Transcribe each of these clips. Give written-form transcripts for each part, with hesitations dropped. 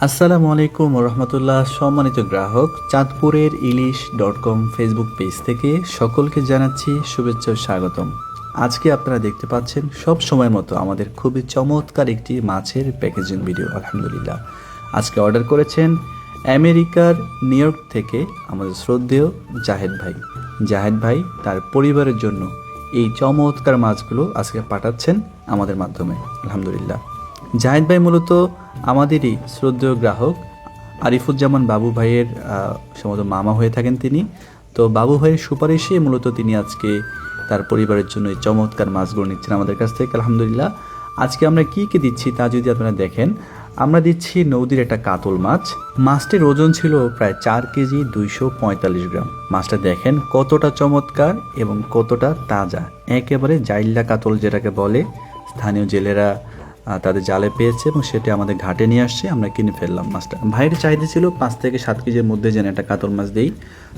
আসসালামু আলাইকুম রহমতুল্লাহ। সম্মানিত গ্রাহক, চাঁদপুরের ইলিশ.com ফেসবুক পেজ থেকে সকলকে জানাচ্ছি শুভেচ্ছা ও স্বাগতম। আজকে আপনারা দেখতে পাচ্ছেন সব সময়ের মতো আমাদের খুবই চমৎকার একটি মাছের প্যাকেজিং ভিডিও। আলহামদুলিল্লাহ, আজকে অর্ডার করেছেন আমেরিকার নিউ ইয়র্ক থেকে আমাদের শ্রদ্ধেয় জাহেদ ভাই তার পরিবারের জন্য এই চমৎকার মাছগুলো আজকে পাঠাচ্ছেন আমাদের মাধ্যমে। আলহামদুলিল্লাহ, জাহেদ ভাই মূলত আমাদেরই শ্রদ্ধেয় গ্রাহক আরিফুজ্জামান বাবু ভাইয়ের সম্ভবত মামা হয়ে থাকেন তিনি। তো বাবু ভাইয়ের সুপারিশে মূলত তিনি আজকে তার পরিবারের জন্য এই চমৎকার মাছগুলো নিচ্ছেন আমাদের কাছ থেকে। আলহামদুলিল্লাহ, আজকে আমরা কী কী দিচ্ছি তা যদি আপনারা দেখেন, আমরা দিচ্ছি নদীর একটা কাতল মাছ। মাছটির ওজন ছিল প্রায় 4 কেজি 245 গ্রাম। মাছটা দেখেন কতটা চমৎকার এবং কতটা তাজা, একেবারে জাইল্লা কাতল যেটাকে বলে। স্থানীয় জেলেরা তাদের জালে পেয়েছে এবং সেটা আমাদের ঘাটে নিয়ে আসছে, আমরা কিনে ফেললাম মাছটা। ভাইয়ের চাহিদা ছিল 5 থেকে 7 কেজির মধ্যে যেন একটা কাতল মাছ দেই।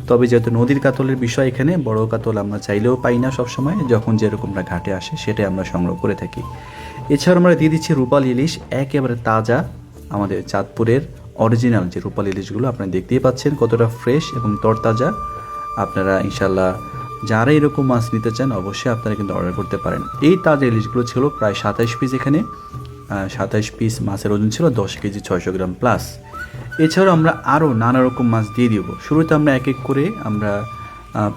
তবে যেহেতু নদীর কাতলের বিষয়, এখানে বড় কাতল আমরা চাইলেও পাই না সবসময়, যখন যেরকমটা ঘাটে আসে সেটাই আমরা সংগ্রহ করে থাকি। এছাড়াও আমরা দিয়ে দিচ্ছি রূপাল ইলিশ, একেবারে তাজা, আমাদের চাঁদপুরের অরিজিনাল যে রূপাল ইলিশগুলো আপনারা দেখতেই পাচ্ছেন কতটা ফ্রেশ এবং তরতাজা। আপনারা ইনশাল্লাহ যারা এরকম মাছ নিতে চান অবশ্যই আপনারা কিন্তু অর্ডার করতে পারেন। এই তাজা ইলিশগুলো ছিল প্রায় 27 পিস, এখানে 27 পিস মাছের ওজন ছিল 10 কেজি 600 গ্রাম প্লাস। এছাড়াও আমরা আরও নানা রকম মাছ দিয়ে দিব। শুরুতে আমরা এক এক করে আমরা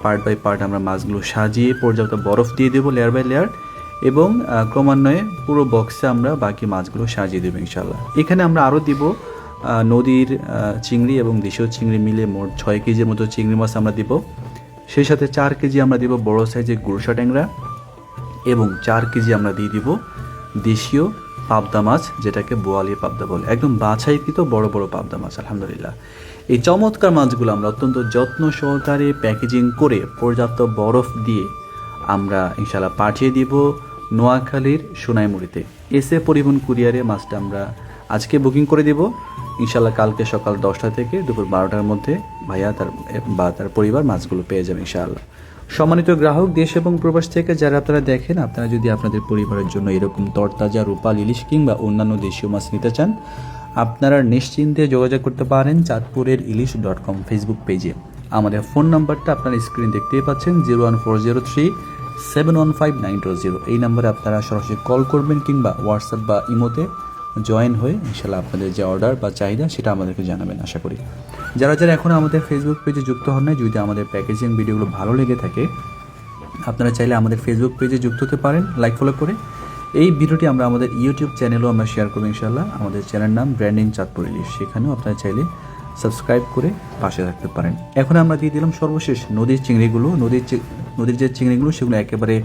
পার্ট বাই পার্ট আমরা মাছগুলো সাজিয়ে পর্যাপ্ত বরফ দিয়ে দেবো লেয়ার বাই লেয়ার, এবং ক্রমান্বয়ে পুরো বক্সে আমরা বাকি মাছগুলো সাজিয়ে দেবো ইনশাল্লাহ। এখানে আমরা আরও দিব নদীর চিংড়ি এবং দেশীয় চিংড়ি মিলে মোট 6 কেজির মতো চিংড়ি মাছ আমরা দিব। সেই সাথে 4 কেজি আমরা দিব বড় সাইজের গুলশা ট্যাংরা, এবং 4 কেজি আমরা দিয়ে দিব দেশীয় পাবদা মাছ, যেটাকে বোয়ালি পাবদা বলে, একদম বাছাইকৃত বড় বড় পাবদা মাছ। আলহামদুলিল্লাহ, এই চমৎকার মাছগুলো আমরা অত্যন্ত যত্ন সহকারে প্যাকেজিং করে পর্যাপ্ত বরফ দিয়ে আমরা ইনশাল্লাহ পাঠিয়ে দিব নোয়াখালীর সোনাইমুড়িতে। এসে পরিবহন কুরিয়ারে মাছটা আমরা আজকে বুকিং করে দিব ইনশাল্লাহ। কালকে সকাল 10টা থেকে দুপুর 12টার মধ্যে ভাইয়া তার পরিবার মাছগুলো পেয়ে যাবে ইনশাআল্লাহ। সম্মানিত গ্রাহক, দেশ এবং প্রবাস থেকে যারা আপনারা দেখেন, আপনারা যদি আপনাদের পরিবারের জন্য এরকম তরতাজা রূপাল ইলিশ কিংবা অন্যান্য দেশীয় মাছ নিতে চান, আপনারা নিশ্চিন্তে যোগাযোগ করতে পারেন চাঁদপুরের ইলিশ.com ফেসবুক পেজে। আমাদের ফোন নাম্বারটা আপনারা স্ক্রিন দেখতেই পাচ্ছেন, 01403715920। এই নাম্বারে আপনারা সরাসরি কল করবেন কিংবা হোয়াটসঅ্যাপ বা ইমোতে জয়েন হয়ে ইনশাল্লাহ আপনাদের যে অর্ডার বা চাহিদা সেটা আমাদেরকে জানাবেন আশা করি। যারা এখনও আমাদের ফেসবুক পেজে যুক্ত হন নাই, যদি আমাদের প্যাকেজিং ভিডিওগুলো ভালো লেগে থাকে আপনারা চাইলে আমাদের ফেসবুক পেজে যুক্ত হতে পারেন লাইক ফলো করে। এই ভিডিওটি আমরা আমাদের ইউটিউব চ্যানেলেও আমরা শেয়ার করবো ইনশাল্লাহ। আমাদের চ্যানেল নাম ব্র্যান্ডিং চাঁদপুর ইলিশ, সেখানেও আপনারা চাইলে সাবস্ক্রাইব করে পাশে থাকতে পারেন। এখন আমরা দিয়ে দিলাম সর্বশেষ নদীর চিংড়িগুলো। নদীর যে চিংড়িগুলো সেগুলো একেবারে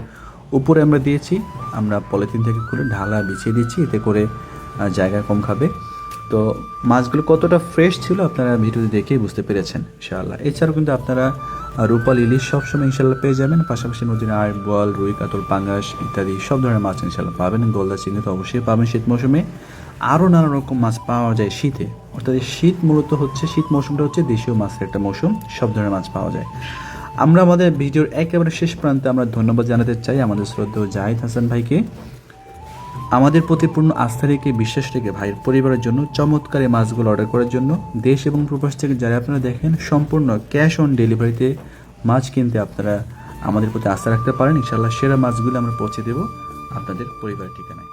উপরে আমরা দিয়েছি, আমরা পলিথিন থেকে খুলে ঢালা বিছিয়ে দিচ্ছি, এতে করে জায়গা কম খাবে। তো মাছগুলো কতটা ফ্রেশ ছিল আপনারা ভিডিওতে দেখেই বুঝতে পেরেছেন ইনশাআল্লাহ। এছাড়াও কিন্তু আপনারা রূপাল ইলিশ সবসময় ইনশাল্লাহ পেয়ে যাবেন, পাশাপাশি নদীর আড়, বোয়াল, রুই, কাতল, পাঙ্গাস ইত্যাদি সব ধরনের মাছ ইনশাল্লাহ পাবেন। গলদা চিংড়ি তো অবশ্যই পাবেন। শীত মৌসুমে আরও নানা রকম মাছ পাওয়া যায় শীতে, অর্থাৎ শীত মৌসুমটা হচ্ছে দেশীয় মাছের একটা মৌসুম, সব ধরনের মাছ পাওয়া যায়। আমরা আমাদের ভিডিওর একেবারে শেষ প্রান্তে আমরা ধন্যবাদ জানাতে চাই আমাদের শ্রদ্ধেয় জাহিদ হাসান ভাইকে। আমাদের প্রতি পূর্ণ আস্থা রেখে, বিশ্বাস রেখে ভাইয়ের পরিবারের জন্য চমৎকার এই মাছগুলো অর্ডার করার জন্য দেশ এবং প্রবাস থেকে যারা আপনারা দেখেন, সম্পূর্ণ ক্যাশ অন ডেলিভারিতে মাছ কিনতে আপনারা আমাদের প্রতি আস্থা রাখতে পারেন ইনশাআল্লাহ। সেরা মাছগুলো আমরা পৌঁছে দেব আপনাদের পরিবারের ঠিকানায়।